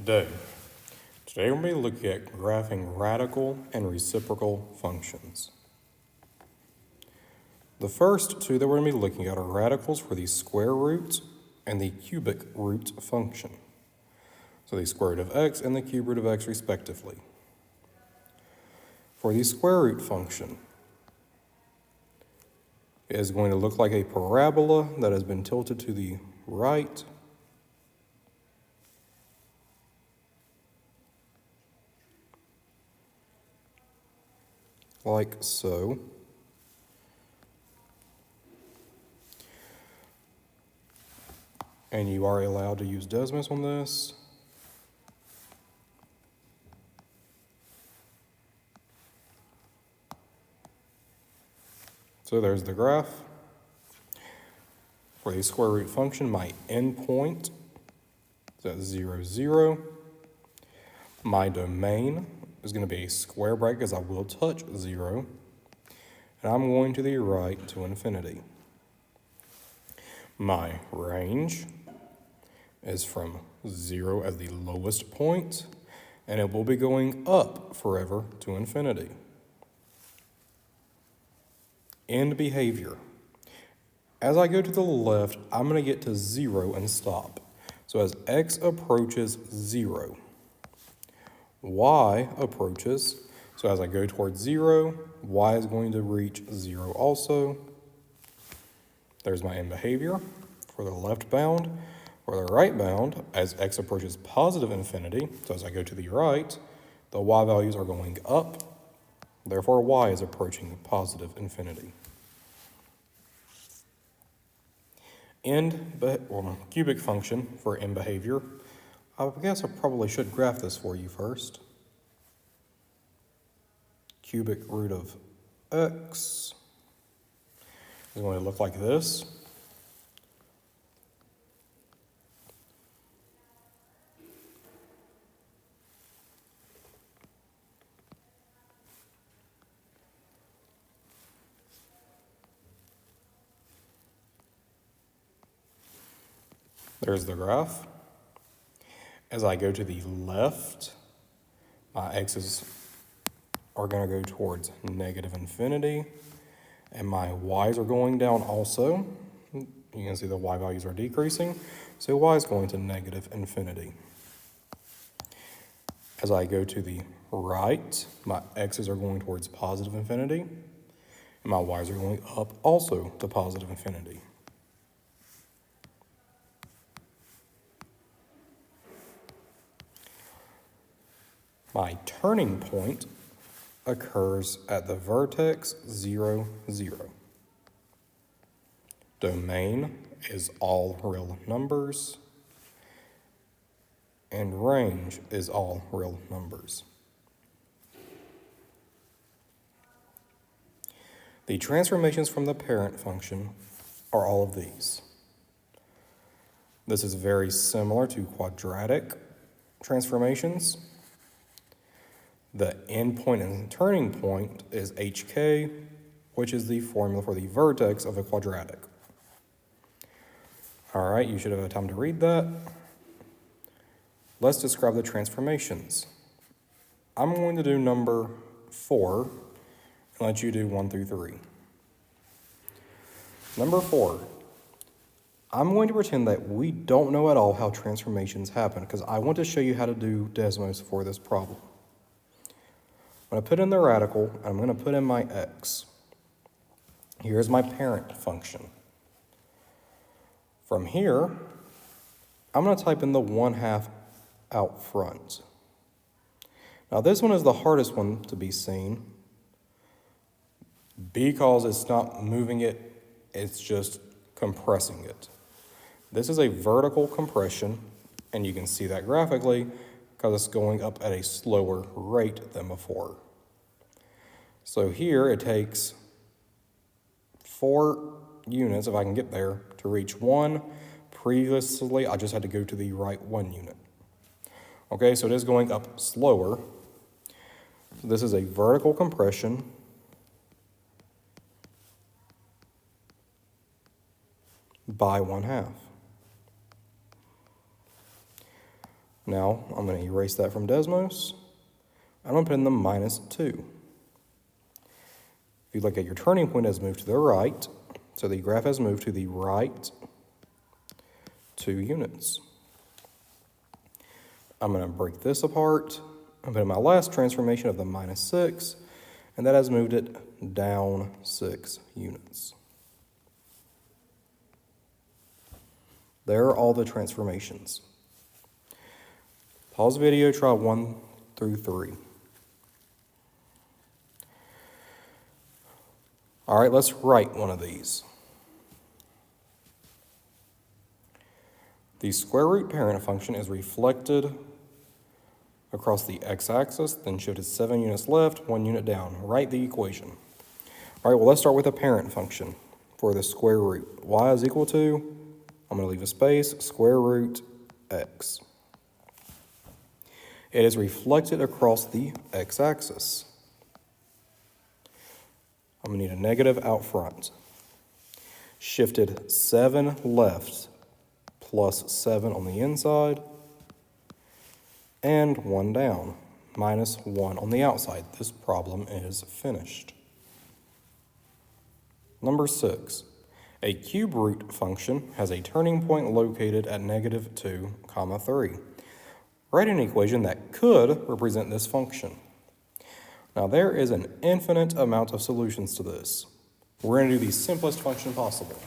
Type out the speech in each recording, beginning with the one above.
today. Today we're going to be looking at graphing radical and reciprocal functions. The first two that we're going to be looking at are radicals for the square root and the cubic root function. So the square root of x and the cube root of x respectively. For the square root function, it is going to look like a parabola that has been tilted to the right. Like so. And you are allowed to use Desmos on this. So there's the graph. For the square root function, my endpoint is at 0, 0. My domain is going to be a square bracket because I will touch 0. And I'm going to the right to infinity. My range is from 0 as the lowest point, and it will be going up forever to infinity. End behavior. As I go to the left, I'm going to get to 0 and stop. So as x approaches 0, y approaches. So as I go towards 0, y is going to reach 0 also. There's my end behavior for the left bound. For the right bound, as x approaches positive infinity, so as I go to the right, the y values are going up. Therefore, y is approaching positive infinity. Cubic function for end behavior. I guess I probably should graph this for you first. Cubic root of x is going to look like this. There's the graph. As I go to the left, my x's are going to go towards negative infinity, and my y's are going down also. You can see the y values are decreasing, so y is going to negative infinity. As I go to the right, my x's are going towards positive infinity, and my y's are going up also to positive infinity. My turning point occurs at the vertex 0, 0. Domain is all real numbers, and range is all real numbers. The transformations from the parent function are all of these. This is very similar to quadratic transformations. The endpoint and turning point is hk, which is the formula for the vertex of a quadratic. All right, you should have had time to read that. Let's describe the transformations. I'm going to do number 4 and let you do 1 through 3. Number 4, I'm going to pretend that we don't know at all how transformations happen because I want to show you how to do Desmos for this problem. I'm going to put in the radical, and I'm going to put in my x. Here's my parent function. From here, I'm going to type in the 1/2 out front. Now this one is the hardest one to be seen because it's not moving it, it's just compressing it. This is a vertical compression, and you can see that graphically because it's going up at a slower rate than before. So here it takes 4 units, if I can get there, to reach 1. Previously, I just had to go to the right 1 unit. Okay, so it is going up slower. So this is a vertical compression. By 1/2. Now I'm going to erase that from Desmos. I'm going to put in the -2. If you look at your turning point, it has moved to the right, so the graph has moved to the right 2 units. I'm going to break this apart and put in my last transformation of the -6, and that has moved it down 6 units. There are all the transformations. Pause the video, try 1 through 3. All right, let's write one of these. The square root parent function is reflected across the x-axis, then shifted 7 units left, 1 unit down. Write the equation. All right, well, let's start with a parent function for the square root. Y is equal to, I'm going to leave a space, square root x. It is reflected across the x-axis. I'm going to need a negative out front. Shifted 7 left plus 7 on the inside, and 1 down, minus 1 on the outside. This problem is finished. Number 6. A cube root function has a turning point located at -2, 3. Write an equation that could represent this function. Now there is an infinite amount of solutions to this. We're going to do the simplest function possible.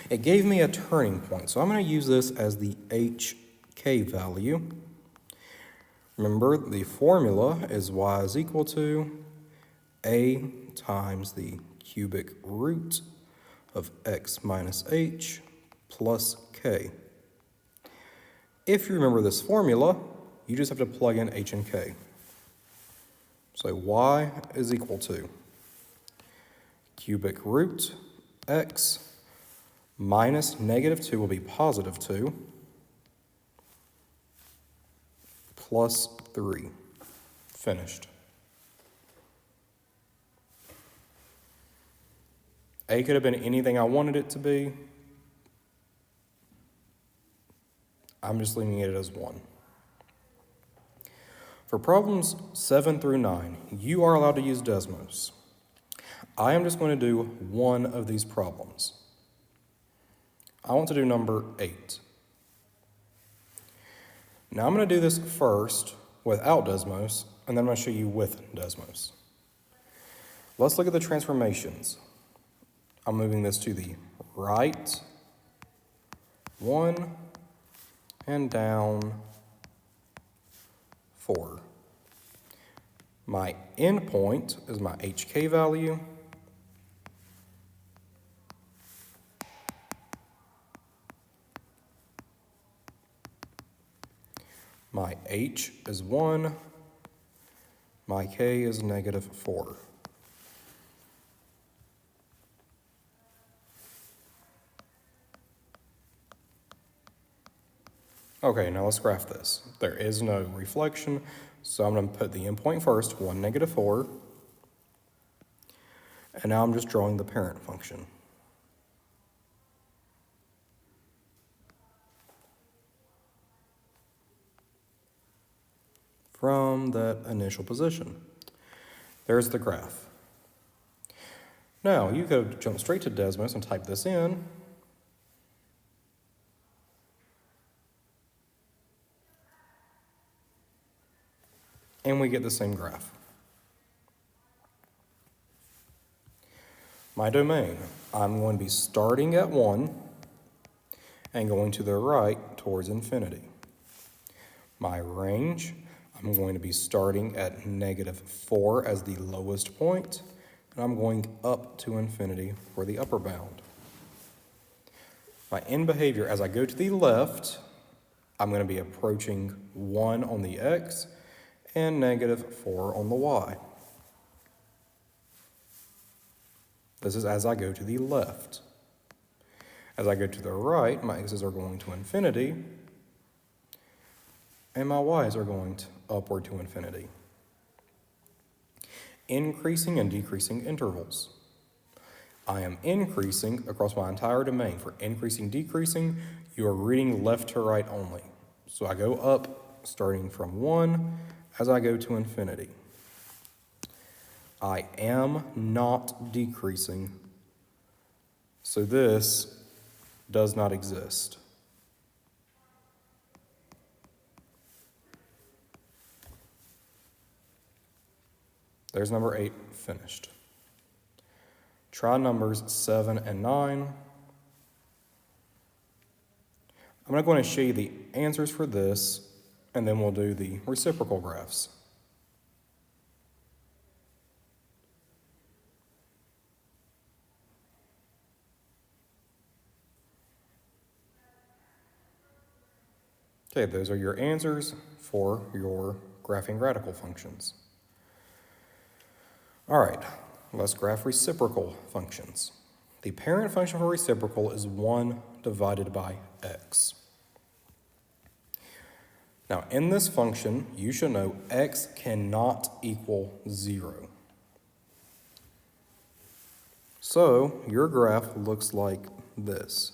It gave me a turning point, so I'm going to use this as the hk value. Remember, the formula is y is equal to a times the cubic root of x minus h plus k. If you remember this formula, you just have to plug in h and k. So y is equal to cubic root x minus -2 will be +2 plus 3. Finished. A could have been anything I wanted it to be. I'm just leaving it as 1. For problems 7 through 9, you are allowed to use Desmos. I am just going to do one of these problems. I want to do number 8. Now I'm going to do this first without Desmos, and then I'm going to show you with Desmos. Let's look at the transformations. I'm moving this to the right 1 and down 4. My endpoint is my hk value. My h is 1. My k is -4. Okay, now let's graph this. There is no reflection, so I'm going to put the endpoint first, 1, -4. And now I'm just drawing the parent function. From that initial position. There's the graph. Now, you could jump straight to Desmos and type this in. And we get the same graph. My domain, I'm going to be starting at 1 and going to the right towards infinity. My range, I'm going to be starting at -4 as the lowest point, and I'm going up to infinity for the upper bound. My end behavior, as I go to the left, I'm going to be approaching 1 on the x and -4 on the y. This is as I go to the left. As I go to the right, my x's are going to infinity, and my y's are going upward to infinity. Increasing and decreasing intervals. I am increasing across my entire domain. For increasing, decreasing, you are reading left to right only. So I go up starting from 1 as I go to infinity. I am not decreasing, so this does not exist. There's number 8 finished. Try numbers 7 and 9. I'm going to go ahead and show you the answers for this, and then we'll do the reciprocal graphs. Okay, those are your answers for your graphing radical functions. All right, let's graph reciprocal functions. The parent function for reciprocal is 1 divided by x. Now, in this function, you should know x cannot equal 0. So, your graph looks like this.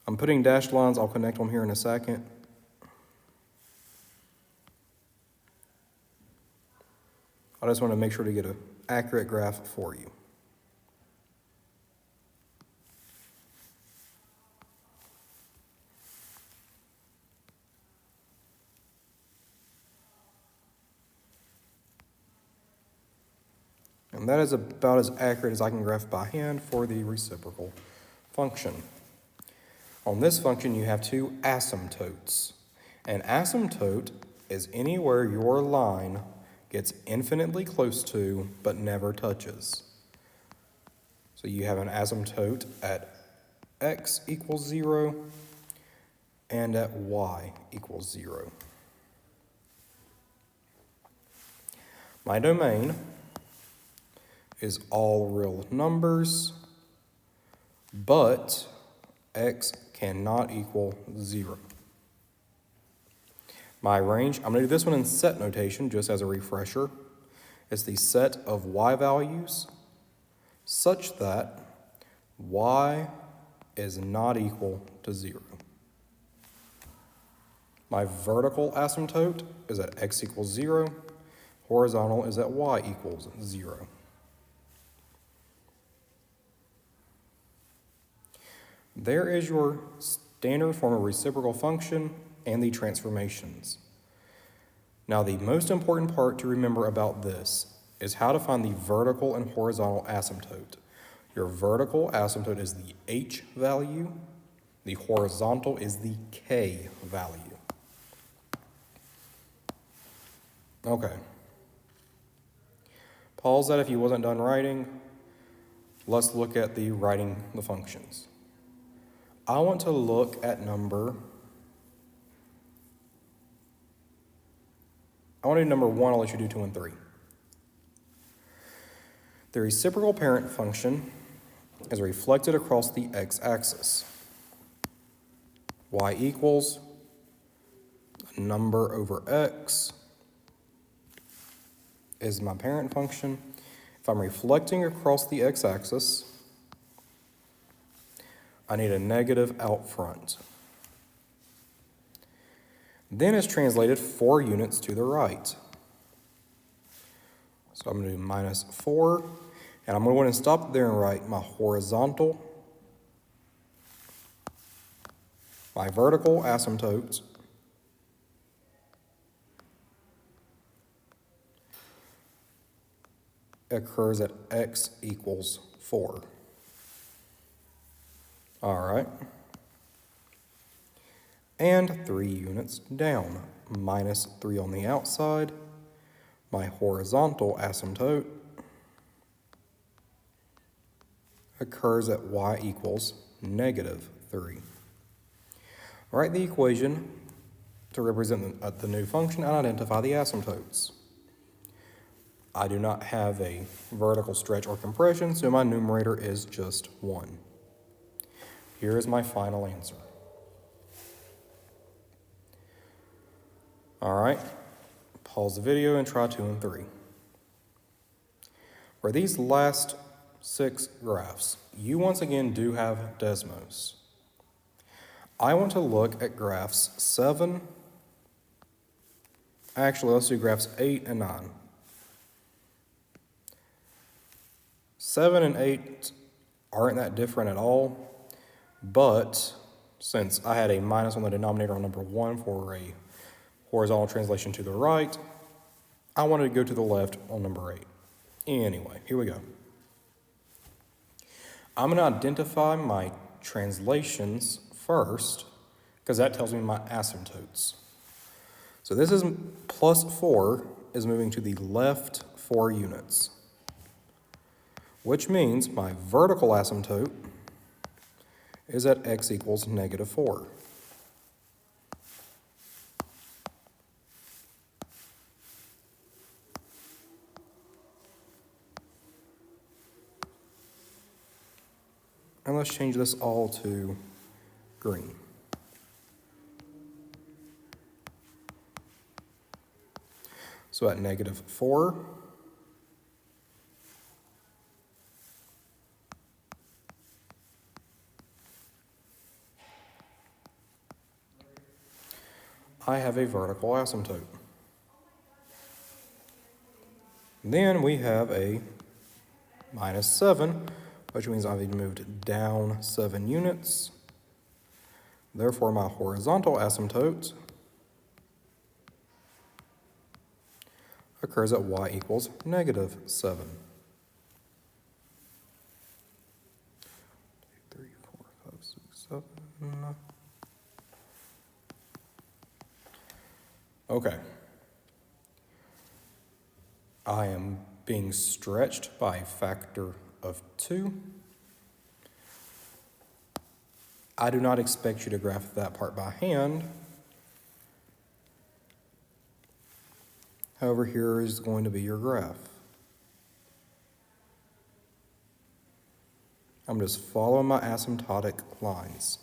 I'm putting dashed lines, I'll connect them here in a second. I just want to make sure to get an accurate graph for you. And that is about as accurate as I can graph by hand for the reciprocal function. On this function, you have 2 asymptotes. An asymptote is anywhere your line gets infinitely close to but never touches. So you have an asymptote at x equals 0 and at y equals 0. My domain is all real numbers, but x cannot equal 0. My range, I'm going to do this one in set notation just as a refresher. It's the set of y values such that y is not equal to 0. My vertical asymptote is at x equals 0. Horizontal is at y equals 0. There is your standard form of reciprocal function and the transformations. Now, the most important part to remember about this is how to find the vertical and horizontal asymptote. Your vertical asymptote is the h value. The horizontal is the k value. Okay. Pause that if you wasn't done writing. Let's look at the writing the functions. I want to look at number 1, I'll let you do 2 and 3. The reciprocal parent function is reflected across the x-axis. Y equals a number over x is my parent function. If I'm reflecting across the x-axis, I need a negative out front. Then it's translated 4 units to the right. So I'm going to do minus 4, and I'm going to go ahead and stop there and write my horizontal, my vertical asymptotes, occurs at x equals 4. All right. And 3 units down, minus 3 on the outside. My horizontal asymptote occurs at y equals negative 3. Write the equation to represent the new function and identify the asymptotes. I do not have a vertical stretch or compression, so my numerator is just 1. Here is my final answer. All right, pause the video and try 2 and 3. For these last 6 graphs, you once again do have Desmos. I want to look at graphs 7. Actually, let's do graphs 8 and 9. 7 and 8 aren't that different at all, but since I had a minus on the denominator on number 1 for a horizontal translation to the right, I wanted to go to the left on number 8. Anyway, here we go. I'm going to identify my translations first, because that tells me my asymptotes. So this is plus 4 is moving to the left 4 units, which means my vertical asymptote is at x equals negative 4. And let's change this all to green. So at negative 4, I have a vertical asymptote. Then we have a minus 7, which means I've moved down 7 units. Therefore, my horizontal asymptote occurs at y equals negative 7. 2, 3, 4, 5, 6, 7. Okay. I am being stretched by a factor of 2. I do not expect you to graph that part by hand. However, here is going to be your graph. I'm just following my asymptotic lines.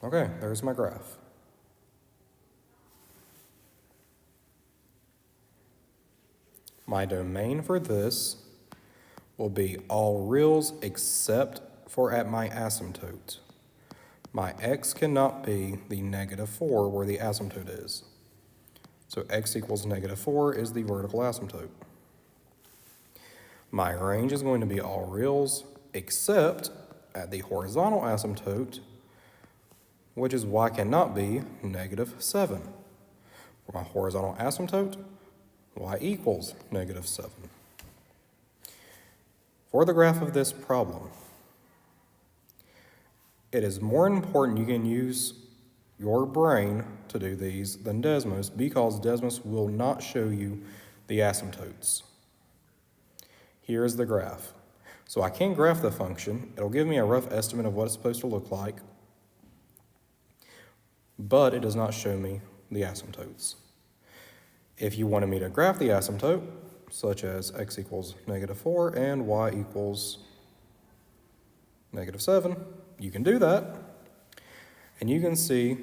Okay, there's my graph. My domain for this will be all reals except for at my asymptote. My x cannot be the negative 4 where the asymptote is. So x equals negative 4 is the vertical asymptote. My range is going to be all reals except at the horizontal asymptote, which is y cannot be negative 7. For my horizontal asymptote, y equals negative 7. For the graph of this problem, it is more important you can use your brain to do these than Desmos, because Desmos will not show you the asymptotes. Here's the graph. So I can graph the function. It'll give me a rough estimate of what it's supposed to look like, but it does not show me the asymptotes. If you wanted me to graph the asymptote, such as x equals negative 4 and y equals negative 7, you can do that, and you can see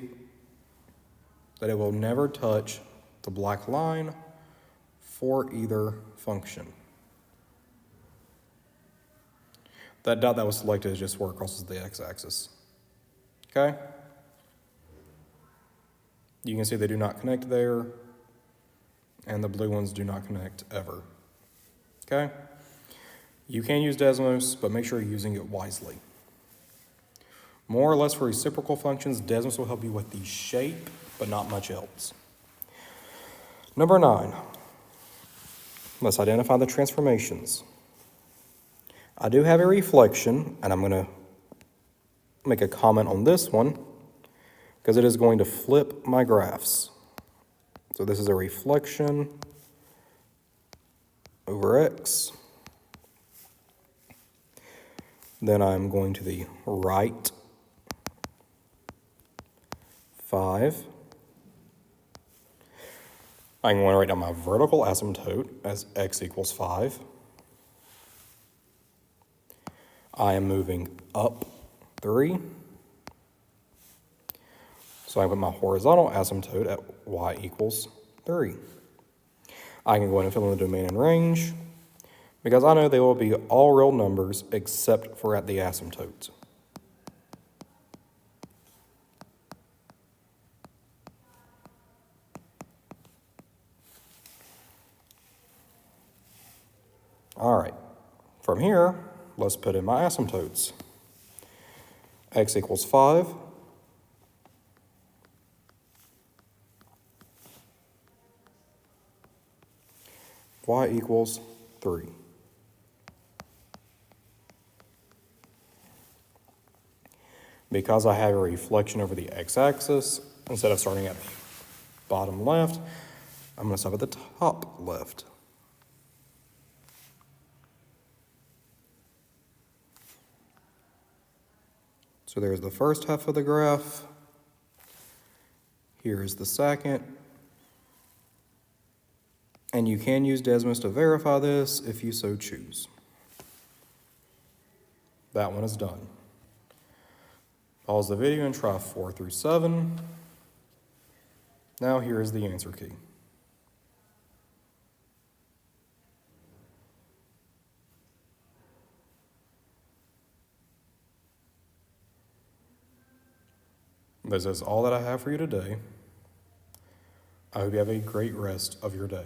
that it will never touch the black line for either function. That dot that was selected is just where it crosses the x-axis. Okay? You can see they do not connect there, and the blue ones do not connect ever. Okay? You can use Desmos, but make sure you're using it wisely. More or less for reciprocal functions, Desmos will help you with the shape, but not much else. Number 9, let's identify the transformations. I do have a reflection, and I'm going to make a comment on this one, because it is going to flip my graphs. So this is a reflection over x. Then I'm going to the right 5. I'm going to write down my vertical asymptote as x equals 5. I am moving up 3. So I put my horizontal asymptote at y equals 3. I can go ahead and fill in the domain and range because I know they will be all real numbers except for at the asymptotes. All right, from here, let's put in my asymptotes. X equals 5. Y equals 3. Because I have a reflection over the x-axis, instead of starting at the bottom left, I'm going to stop at the top left. So there's the first half of the graph. Here is the second. And you can use Desmos to verify this if you so choose. That one is done. Pause the video and try 4 through 7. Now here is the answer key. This is all that I have for you today. I hope you have a great rest of your day.